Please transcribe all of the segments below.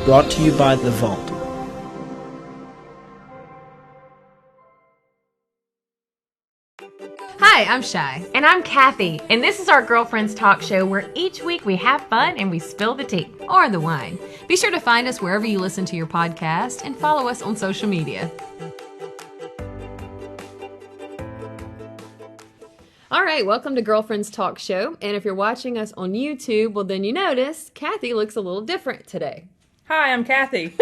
brought to you by The Vault. Hi, I'm Shy. And I'm Kathy, and this is our Girlfriends Talk Show where each week we have fun and we spill the tea. Or the wine. Be sure to find us wherever you listen to your podcast and follow us on social media. All right, welcome to Girlfriends Talk Show. And if you're watching us on YouTube, well, then you notice Kathy looks a little different today. Hi, I'm Kathy.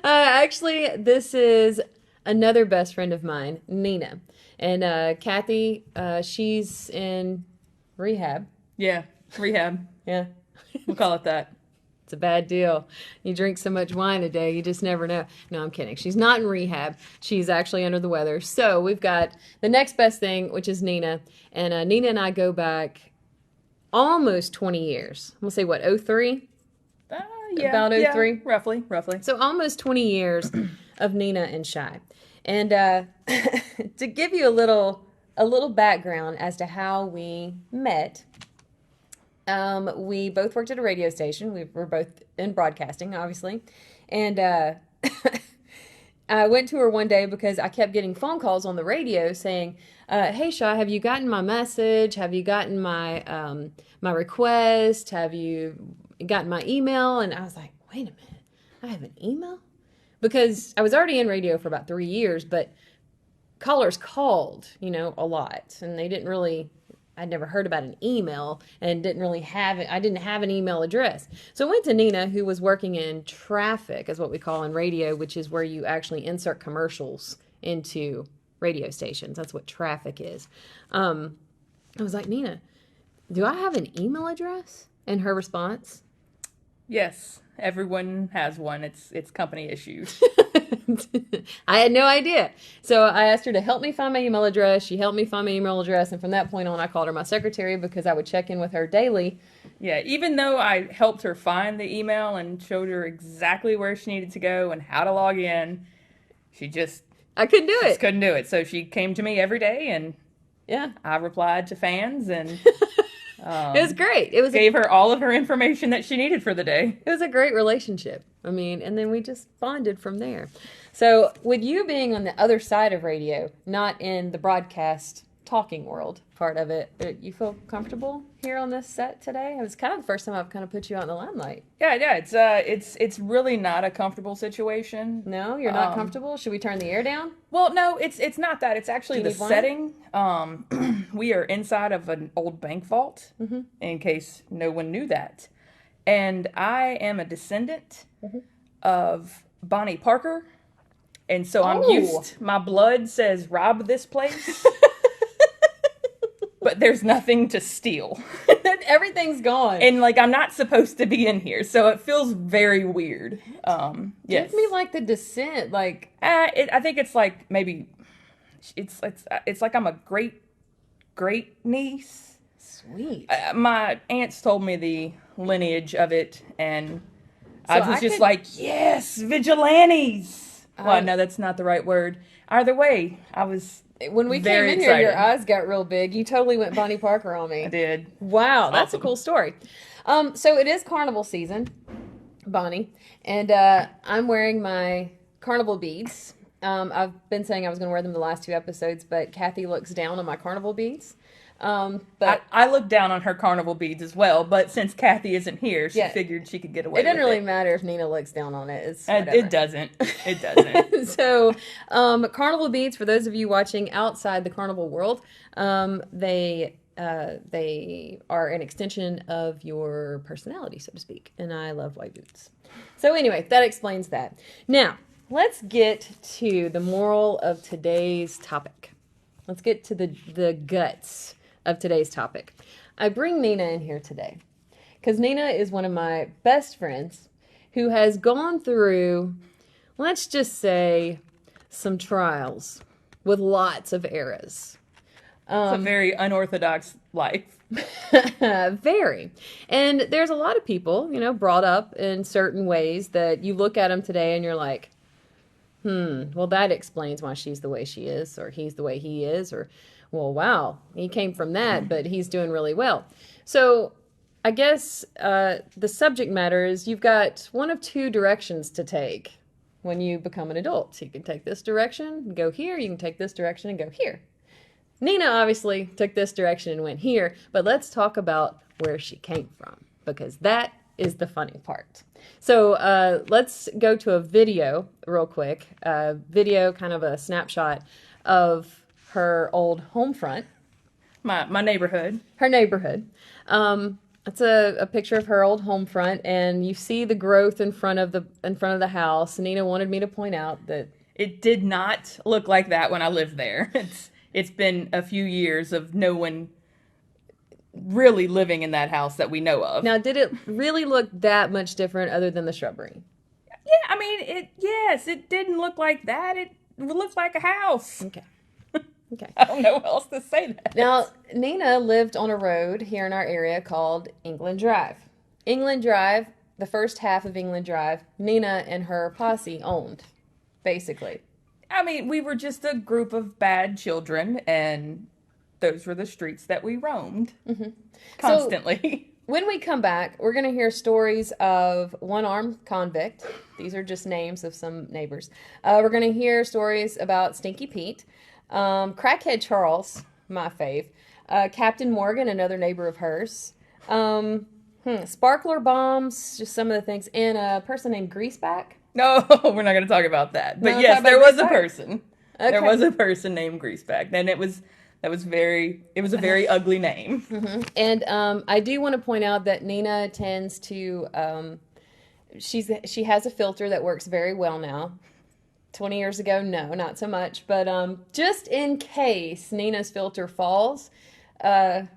Actually, this is another best friend of mine, Nina. And Kathy, she's in rehab. Yeah, rehab. Yeah. We'll call it that. It's a bad deal. You drink so much wine a day, you just never know. No, I'm kidding. She's not in rehab. She's actually under the weather. So we've got the next best thing, which is Nina. And Nina and I go back almost 20 years. We'll say, what, 03? Yeah, About 03? Yeah, roughly. So almost 20 years of Nina and Shy. And to give you a little background as to how we met, we both worked at a radio station. We were both in broadcasting, obviously. And I went to her one day because I kept getting phone calls on the radio saying, hey, Shy, have you gotten my message? Have you gotten my my request? Have you gotten my email? And I was like, wait a minute, I have an email? Because I was already in radio for about 3 years, but callers called, a lot. And they didn't really, I'd never heard about an email and didn't really have it. I didn't have an email address. So I went to Nina, who was working in traffic, is what we call in radio, which is where you actually insert commercials into radio stations. That's what traffic is. I was like, Nina, do I have an email address? And her response, yes, everyone has one. It's company issued. I had no idea. So I asked her to help me find my email address. She helped me find my email address. And from that point on, I called her my secretary because I would check in with her daily. Yeah, even though I helped her find the email and showed her exactly where she needed to go and how to log in, I couldn't do it. Couldn't do it. So she came to me every day and yeah, I replied to fans and it was great. Gave her all of her information that she needed for the day. It was a great relationship. And then we just bonded from there. So with you being on the other side of radio, not in the broadcast talking world part of it, you feel comfortable here on this set today? It was kind of the first time I've kind of put you out in the limelight. Yeah, it's really not a comfortable situation. No, you're not comfortable? Should we turn the air down? Well, no, it's not that. It's actually the setting. We are inside of an old bank vault, in case no one knew that. And I am a descendant of Bonnie Parker. And so I'm used, my blood says rob this place. But there's nothing to steal. Everything's gone. And, I'm not supposed to be in here, so it feels very weird. Yes. Give me, the descent, I think it's, maybe, it's like I'm a great niece. Sweet. My aunts told me the lineage of it, and so I was just yes, vigilantes! Well, no, that's not the right word. Either way, I was... When we came in here, your eyes got real big. You totally went Bonnie Parker on me. I did. Wow, that's awesome. A cool story. So it is carnival season, Bonnie, and I'm wearing my carnival beads. I've been saying I was going to wear them the last 2 episodes, but Kathy looks down on my carnival beads. But I look down on her carnival beads as well, but since Kathy isn't here, she figured she could get away with it. It doesn't really matter if Nina looks down on it. It doesn't. It doesn't. So, carnival beads, for those of you watching outside the carnival world, they are an extension of your personality, so to speak. And I love white boots. So anyway, that explains that. Now, let's get to the moral of today's topic. Let's get to the guts of today's topic. I bring Nina in here today because Nina is one of my best friends who has gone through, let's just say, some trials with lots of eras. It's a very unorthodox life. Very. And there's a lot of people, brought up in certain ways that you look at them today and you're like, well, that explains why she's the way she is, or he's the way he is, or, well, wow, he came from that, but he's doing really well. So I guess the subject matter is you've got one of two directions to take when you become an adult. You can take this direction and go here. You can take this direction and go here. Nina obviously took this direction and went here, but let's talk about where she came from, because that is the funny part. So let's go to a video real quick. Video, kind of a snapshot of her old home front. My neighborhood. Her neighborhood. It's a picture of her old home front, and you see the growth in front of the house. Nina wanted me to point out that it did not look like that when I lived there. It's been a few years of no one really living in that house that we know of. Now, did it really look that much different other than the shrubbery? Yeah, I mean, yes, it didn't look like that. It looked like a house. Okay. Okay. I don't know how else to say that. Now, Nina lived on a road here in our area called England Drive. England Drive, the first half of England Drive, Nina and her posse owned, basically. I mean, we were just a group of bad children, and those were the streets that we roamed constantly. So, when we come back, we're going to hear stories of one-armed convict. These are just names of some neighbors. We're going to hear stories about Stinky Pete, Crackhead Charles, my fave, Captain Morgan, another neighbor of hers, sparkler bombs, just some of the things, and a person named Greaseback. No, we're not going to talk about that. But yes, there was a person. Okay. There was a person named Greaseback, and it was a very ugly name. Mm-hmm. And I do want to point out that Nina tends to she has a filter that works very well now. 20 years ago, no, not so much. But just in case Nina's filter falls, I'm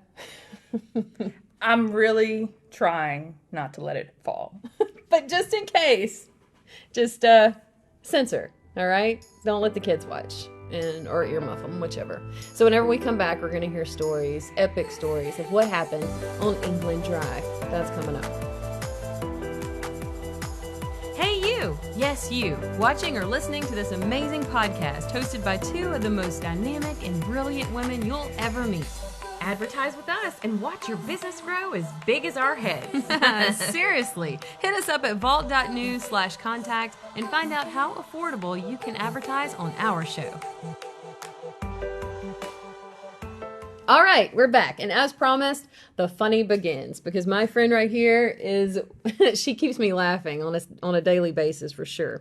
really trying not to let it fall. But just in case, just censor, all right? Don't let the kids watch, or earmuff them, whichever. So whenever we come back, we're going to hear stories, epic stories of what happened on England Drive. That's coming up. Hey you! Yes, you, watching or listening to this amazing podcast hosted by two of the most dynamic and brilliant women you'll ever meet. Advertise with us and watch your business grow as big as our heads. Seriously, hit us up at vault.news/contact and find out how affordable you can advertise on our show. All right, we're back. And as promised, the funny begins, because my friend right here she keeps me laughing on a daily basis for sure.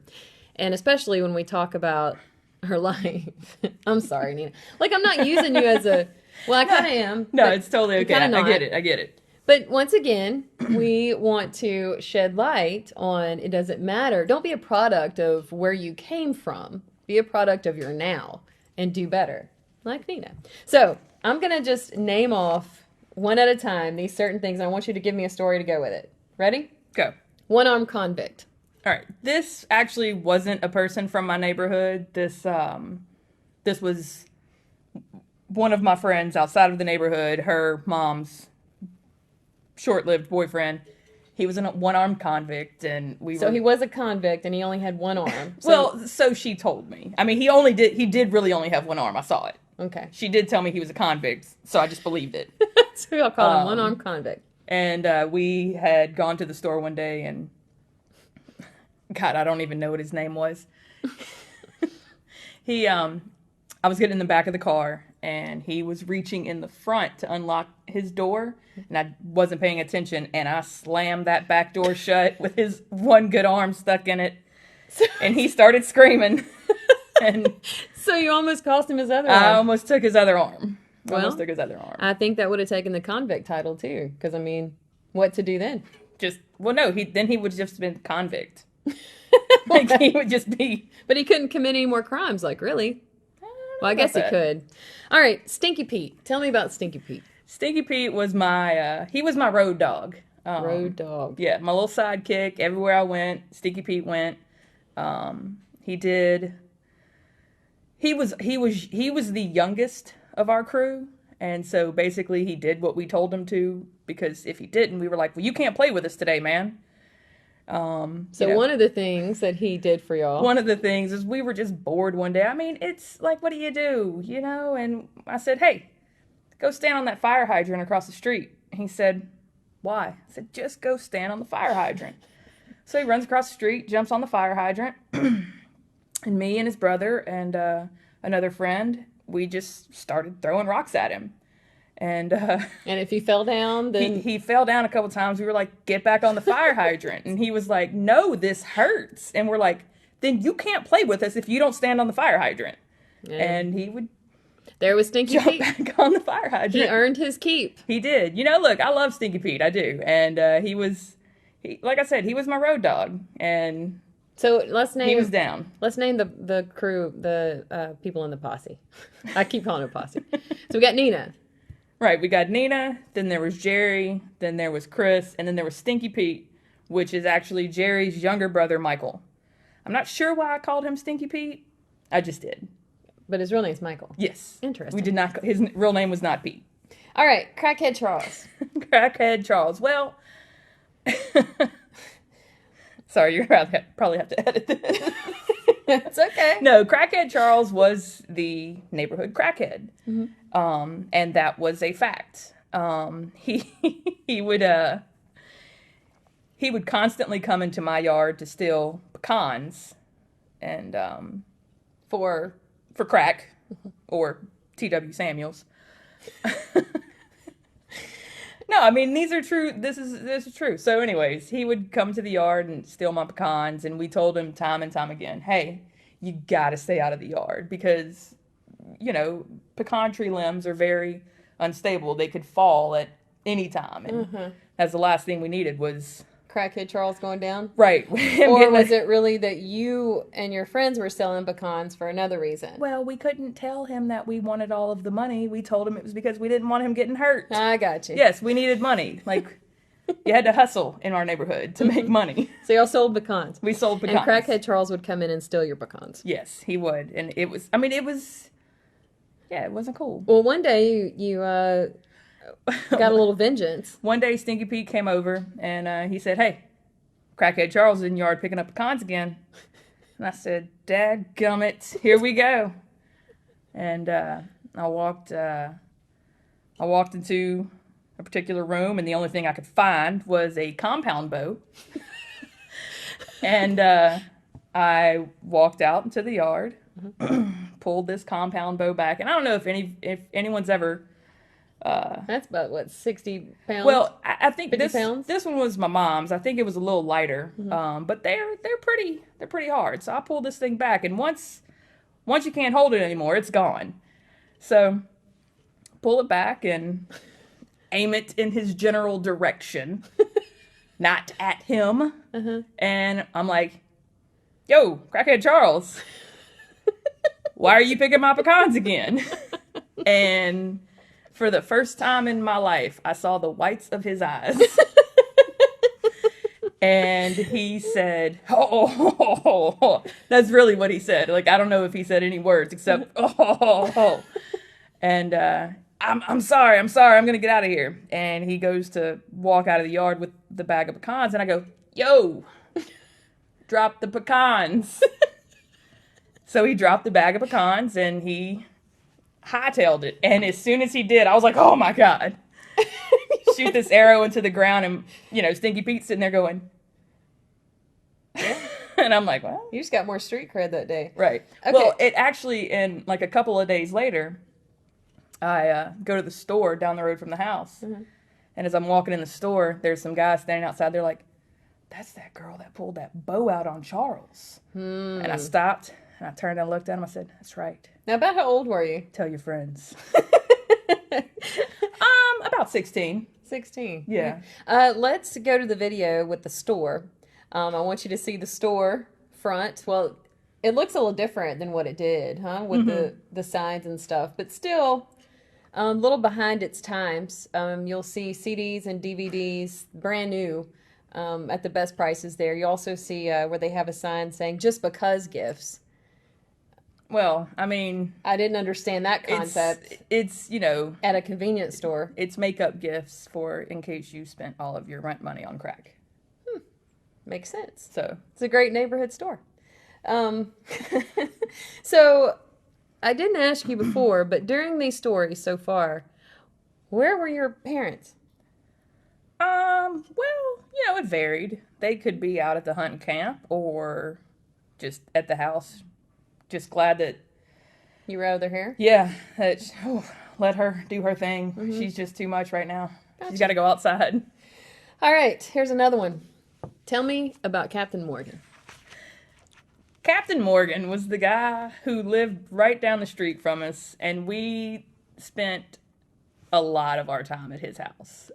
And especially when we talk about her life. I'm sorry, Nina. Like, I'm not using you as a, well, I kind of am. No, it's totally okay. I get it. But once again, we want to shed light on, it doesn't matter. Don't be a product of where you came from. Be a product of your now and do better, like Nina. So I'm going to just name off one at a time these certain things. I want you to give me a story to go with it. Ready? Go. One-armed convict. All right. This actually wasn't a person from my neighborhood. This was one of my friends outside of the neighborhood, her mom's short-lived boyfriend. He was a one-armed convict, and So he was a convict, and he only had one arm. So she told me. I mean, he did really only have one arm. I saw it. Okay. She did tell me he was a convict, so I just believed it. So y'all call him one-armed convict. And we had gone to the store one day, and God, I don't even know what his name was. I was getting in the back of the car, and he was reaching in the front to unlock his door, and I wasn't paying attention, and I slammed that back door shut with his one good arm stuck in it, and he started screaming. And so you almost cost him his other arm. I almost took his other arm. I think that would have taken the convict title too, because I mean, what to do then? Then he would have just been convict. He would just be. But he couldn't commit any more crimes, like, really. Well, I guess he could. All right, Stinky Pete. Tell me about Stinky Pete. Stinky Pete was he was my road dog. Road dog. Yeah, my little sidekick. Everywhere I went, Stinky Pete went. He was the youngest of our crew, and so basically he did what we told him to, because if he didn't, we were like, well, you can't play with us today, man. One of the things that he did for y'all. One of the things is we were just bored one day. I mean, it's like, what do you do? You know? And I said, hey, go stand on that fire hydrant across the street. And he said, Why? I said, just go stand on the fire hydrant. So he runs across the street, jumps on the fire hydrant, and me and his brother and another friend, we just started throwing rocks at him. And if he fell down, then he fell down a couple times. We were like, get back on the fire hydrant. And he was like, no, this hurts. And we're like, then you can't play with us if you don't stand on the fire hydrant. Yeah. And he would there was Stinky jump Pete back on the fire hydrant. He earned his keep. He did. Look, I love Stinky Pete. I do. And like I said, he was my road dog. And so he was down. Let's name the crew, the people in the posse. I keep calling it posse. So we got Nina. Right, we got Nina, then there was Jerry, then there was Chris, and then there was Stinky Pete, which is actually Jerry's younger brother, Michael. I'm not sure why I called him Stinky Pete. I just did. But his real name's Michael. Yes. Interesting. We did not, his real name was not Pete. All right, Crackhead Charles. Crackhead Charles. Well, sorry, you're going to probably have to edit this. It's okay. No, Crackhead Charles was the neighborhood crackhead. Mm-hmm. And that was a fact. He would constantly come into my yard to steal pecans and for crack or T.W. Samuels. No, I mean, these are true. This is true. So anyways, he would come to the yard and steal my pecans, and we told him time and time again, hey, you gotta stay out of the yard because, pecan tree limbs are very unstable. They could fall at any time. And that's the last thing we needed was Crackhead Charles going down? Right. Or was it really that you and your friends were selling pecans for another reason? Well, we couldn't tell him that we wanted all of the money. We told him it was because we didn't want him getting hurt. I got you. Yes, we needed money. Like, you had to hustle in our neighborhood to make money. So y'all sold pecans. We sold pecans. And Crackhead Charles would come in and steal your pecans. Yes, he would. And it wasn't cool. Well, one day you got a little vengeance. One day Stinky Pete came over and he said, hey, Crackhead Charles is in the yard picking up pecans again. And I said, dadgummit, here we go. And I walked into a particular room, and the only thing I could find was a compound bow. And I walked out into the yard, pulled this compound bow back, and I don't know if anyone's ever. That's about 60 pounds. Well, I think this one was my mom's. I think it was a little lighter, but they're pretty hard. So I pulled this thing back, and once you can't hold it anymore, it's gone. So pull it back and aim it in his general direction, not at him. And I'm like, yo, Crackhead Charles, why are you picking my pecans again? And for the first time in my life, I saw the whites of his eyes. And he said, oh, that's really what he said. Like, I don't know if he said any words except, oh. And I'm sorry, I'm going to get out of here. And he goes to walk out of the yard with the bag of pecans. And I go, yo, drop the pecans. So he dropped the bag of pecans and he hightailed it. And as soon as he did, I was like, oh my God. Shoot this arrow into the ground, and Stinky Pete's sitting there going, and I'm like, well, you just got more street cred that day. Right. Okay. Well, it actually, in like a couple of days later, I go to the store down the road from the house. And as I'm walking in the store, there's some guys standing outside. They're like, that's that girl that pulled that bow out on Charles. And I stopped and I turned and looked at him. I said, that's right. Now, about how old were you? Tell your friends. About 16. 16. Yeah. Let's go to the video with the store. I want you to see the store front. Well, it looks a little different than what it did, huh? With the signs and stuff, but still a little behind its times. You'll see CDs and DVDs, brand new, at the best prices there. You also see where they have a sign saying "Just Because Gifts." Well, I mean, I didn't understand that concept. It's at a convenience store. It's makeup gifts for in case you spent all of your rent money on crack. Makes sense. So it's a great neighborhood store. So I didn't ask you before, but during these stories so far, where were your parents? Well, it varied. They could be out at the hunting camp or just at the house. Just glad that You were out of their hair? yeah, let her do her thing. Mm-hmm. She's just too much right now. Gotcha. She's got to go outside. All right, here's another one. Tell me about Captain Morgan. Captain Morgan was the guy who lived right down the street from us, and we spent a lot of our time at his house.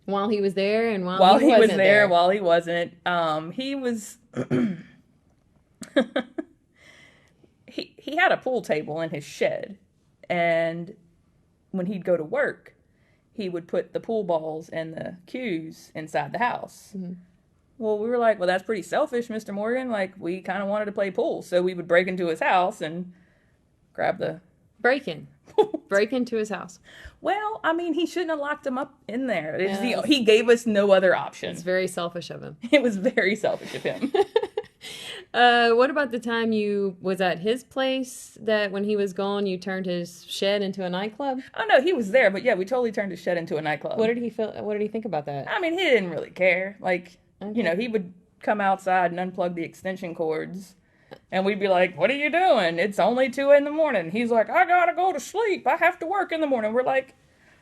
While he was there and while he wasn't there. While he wasn't. He was... he had a pool table in his shed, and when he'd go to work, he would put the pool balls and the cues inside the house. Mm-hmm. Well, we were like, well, that's pretty selfish, Mr. Morgan. Like, we kind of wanted to play pool, so we would break into his house and grab the... Break into his house. Well, I mean, he shouldn't have locked him up in there. He gave us no other option. It's very selfish of him. It was very selfish of him. What about the time you was at his place that when he was gone, you turned his shed into a nightclub? Oh, no, he was there, but yeah, we totally turned his shed into a nightclub. What did he feel? What did he think about that? I mean, he didn't really care. Like, okay. He would come outside and unplug the extension cords, and we'd be like, what are you doing? It's only 2 a.m. He's like, I gotta go to sleep. I have to work in the morning. We're like,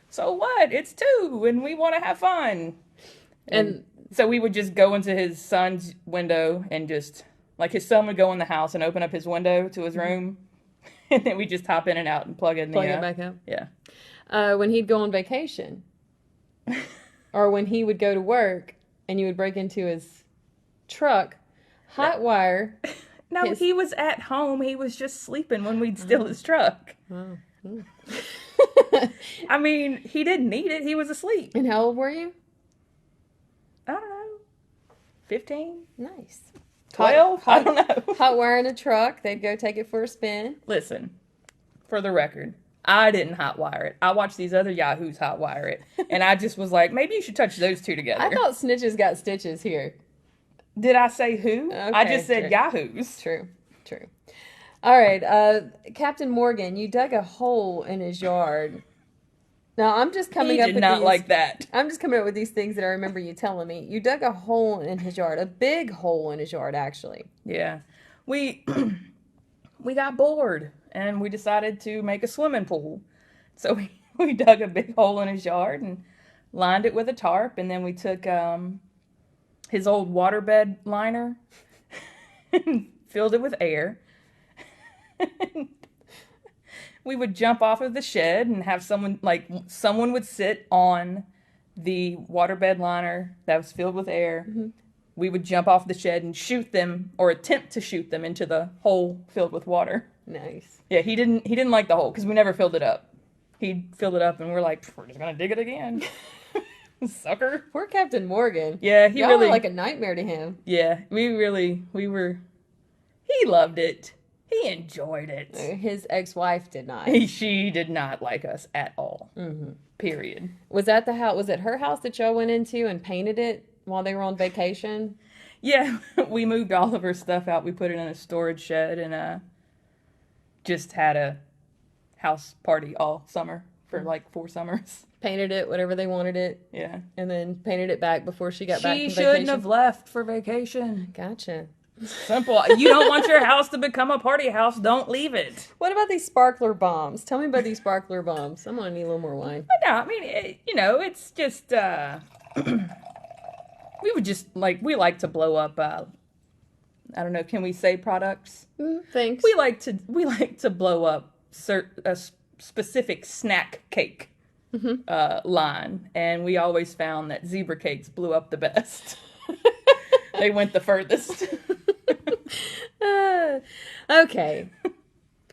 so what? It's 2, and we want to have fun. And so we would just go into his son's window and just... Like, his son would go in the house and open up his window to his room, and then we just hop in and out and plug it back up? Yeah. When he'd go on vacation, or when he would go to work, and you would break into his truck, hot wire... No, he was at home. He was just sleeping when we'd steal his truck. Oh. I mean, he didn't need it. He was asleep. And how old were you? I don't know. 15? Nice. 12? I don't know. Hot wire in a truck. They'd go take it for a spin. Listen, for the record, I didn't hot wire it. I watched these other yahoos hot wire it. And I just was like, maybe you should touch those two together. I thought snitches got stitches here. Did I say who? Okay, I just said yahoos. True. All right. Captain Morgan, you dug a hole in his yard. Now, I'm just coming up with not like that. I'm just coming up with these things that I remember you telling me. You dug a hole in his yard, a big hole in his yard, actually. Yeah. We got bored, and we decided to make a swimming pool. So we dug a big hole in his yard and lined it with a tarp, and then we took his old waterbed liner and filled it with air. We would jump off of the shed and have someone would sit on the waterbed liner that was filled with air. Mm-hmm. We would jump off the shed and shoot them, or attempt to shoot them, into the hole filled with water. Nice. Yeah, he didn't like the hole because we never filled it up. He filled it up and we're like, we're just gonna dig it again. Sucker. Poor Captain Morgan. Yeah, Y'all were like a nightmare to him. Yeah, he loved it. He enjoyed it. His ex-wife did not. She did not like us at all. Mm-hmm. Period. Was that the house? Was it her house that y'all went into and painted it while they were on vacation? Yeah, we moved all of her stuff out. We put it in a storage shed and just had a house party all summer for like 4 summers. Painted it whatever they wanted it. Yeah. And then painted it back before she got back from vacation. She shouldn't have left for vacation. Gotcha. Simple. You don't want your house to become a party house, don't leave it. What about these sparkler bombs? Tell me about these sparkler bombs. I'm going to need a little more wine. But no, I mean, it's just, we would just, we like to blow up, I don't know, can we say products? Thanks. We like to blow up a specific snack cake line, and we always found that zebra cakes blew up the best. They went the furthest. Okay.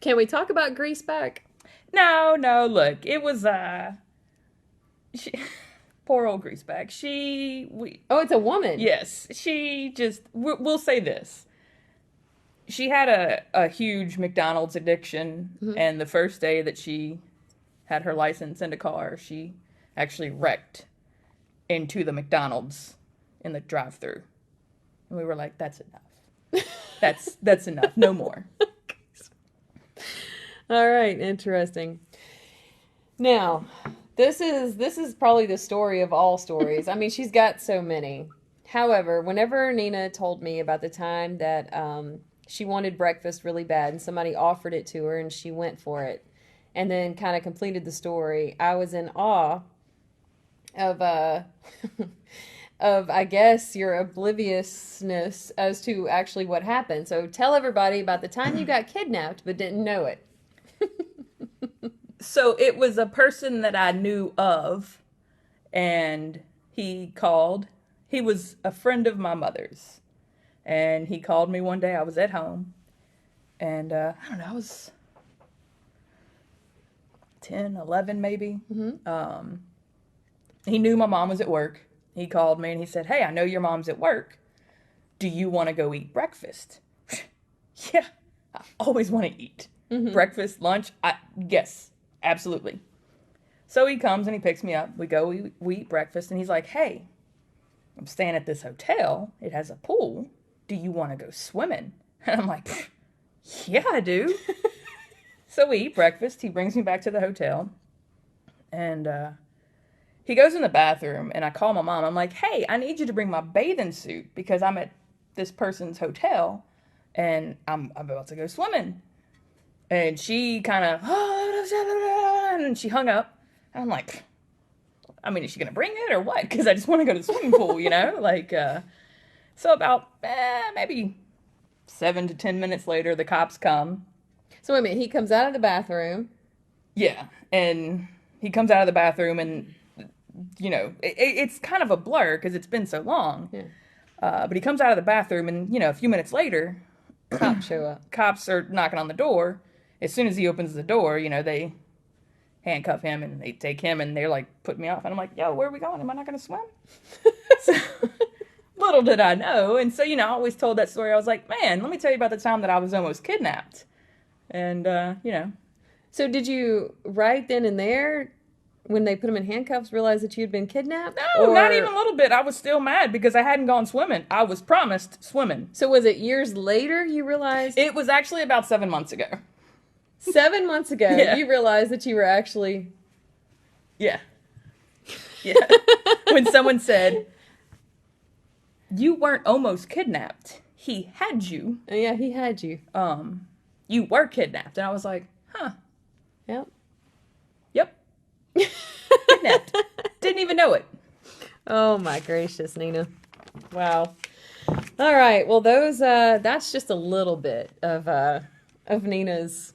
Can we talk about Greaseback? No, look, it was, poor old Greaseback. Oh, it's a woman. Yes, we'll say this. She had a huge McDonald's addiction, and the first day that she had her license and a car, she actually wrecked into the McDonald's in the drive-thru. And we were like, that's enough. That's enough. No more. All right. Interesting. Now, This is probably the story of all stories. I mean, she's got so many. However, whenever Nina told me about the time that she wanted breakfast really bad and somebody offered it to her and she went for it and then kind of completed the story, I was in awe of of, I guess, your obliviousness as to actually what happened. So tell everybody about the time you got kidnapped but didn't know it. So it was a person that I knew of, and he called. He was a friend of my mother's, and he called me one day. I was at home, and I don't know, I was 10, 11 maybe. Mm-hmm. He knew my mom was at work. He called me and he said, "Hey, I know your mom's at work. Do you want to go eat breakfast?" Yeah, I always want to eat. Mm-hmm. Breakfast, lunch, yes, absolutely. So he comes and he picks me up. We go, we eat breakfast, and he's like, "Hey, I'm staying at this hotel. It has a pool. Do you want to go swimming?" And I'm like, "Yeah, I do." So we eat breakfast. He brings me back to the hotel, and he goes in the bathroom, and I call my mom. I'm like, "Hey, I need you to bring my bathing suit because I'm at this person's hotel, and I'm about to go swimming." And she kind of, and she hung up. And I'm like, I mean, is she going to bring it or what? Because I just want to go to the swimming pool, you know? Like, so about maybe 7 to 10 minutes later, the cops come. So wait a minute, he comes out of the bathroom. Yeah, and he comes out of the bathroom and, you know, it's kind of a blur because it's been so long. Yeah. But he comes out of the bathroom and, you know, a few minutes later, cops show up. Cops are knocking on the door. As soon as he opens the door, you know, they handcuff him and they take him and they're like, put me off. And I'm like, "Yo, where are we going? Am I not going to swim?" So, little did I know. And so, you know, I always told that story. I was like, "Man, let me tell you about the time that I was almost kidnapped." And, you know. So did you, right then and there, when they put him in handcuffs, realize that you had been kidnapped? No, not even a little bit. I was still mad because I hadn't gone swimming. I was promised swimming. So was it years later you realized? It was actually about 7 months ago. 7 months ago, yeah. You realized that you were actually... Yeah. Yeah. When someone said, "You weren't almost kidnapped. He had you." Yeah, he had you. You were kidnapped. And I was like, huh. Yep. Yep. Kidnapped. Didn't even know it. Oh my gracious, Nina. Wow. All right. Well, those, that's just a little bit of Nina's...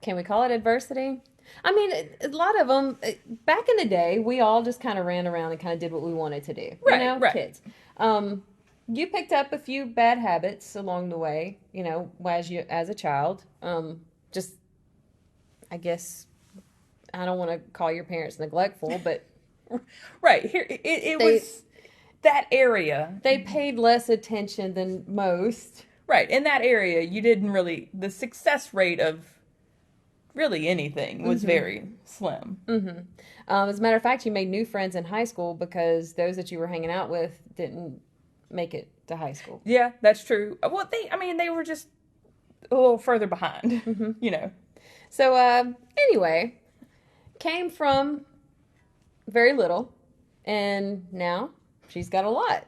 Can we call it adversity? I mean, a lot of them, back in the day, we all just kind of ran around and kind of did what we wanted to do. Right, you know, right. Kids. You picked up a few bad habits along the way, you know, as a child. Just, I guess, I don't want to call your parents neglectful, but... Right. Here, it was that area. They paid less attention than most. Right. In that area, you didn't really... The success rate of... really anything was very slim. Mm-hmm. As a matter of fact, you made new friends in high school because those that you were hanging out with didn't make it to high school. Yeah, that's true. Well, they were just a little further behind, you know. So, anyway, came from very little, and now she's got a lot.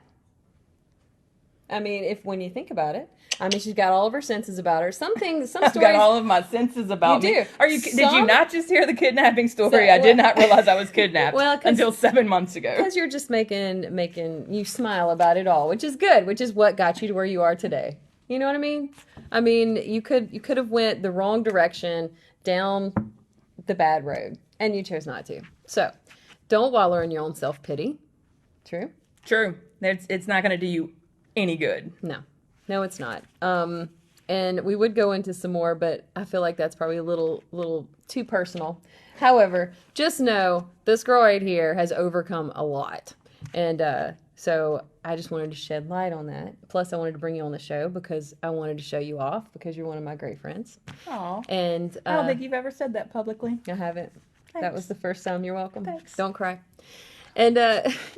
I mean, when you think about it, I mean, she's got all of her senses about her. Some stories... I've got all of my senses about me. Did you not just hear the kidnapping story? I did not realize I was kidnapped until 7 months ago. Because you're just making you smile about it all, which is good, which is what got you to where you are today. You know what I mean? I mean, you could have went the wrong direction down the bad road, and you chose not to. So, don't wallow in your own self-pity. True? True. It's not going to do you any good. No, it's not. And we would go into some more, but I feel like that's probably a little too personal. However, just know this girl right here has overcome a lot. And so I just wanted to shed light on that. Plus, I wanted to bring you on the show because I wanted to show you off because you're one of my great friends. Aw. And I don't think you've ever said that publicly. I haven't. Thanks. That was the first time. You're welcome. Thanks. Don't cry. And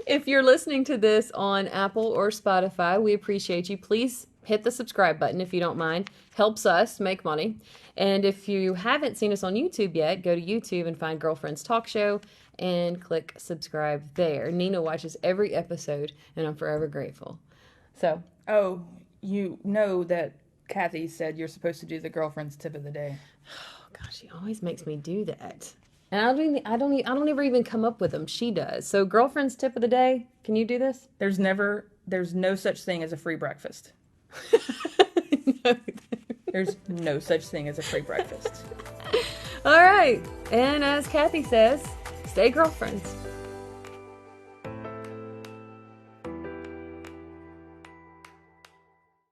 if you're listening to this on Apple or Spotify, we appreciate you. Please hit the subscribe button if you don't mind. Helps us make money. And if you haven't seen us on YouTube yet, go to YouTube and find Girlfriends Talk Show and click subscribe there. Nina watches every episode, and I'm forever grateful. So. Oh, you know that Kathy said you're supposed to do the girlfriend's tip of the day. Oh gosh, she always makes me do that. And I don't ever even come up with them. She does. So, girlfriend's tip of the day. Can you do this? There's no such thing as a free breakfast. No. There's no such thing as a free breakfast. All right. And as Kathy says, stay girlfriends.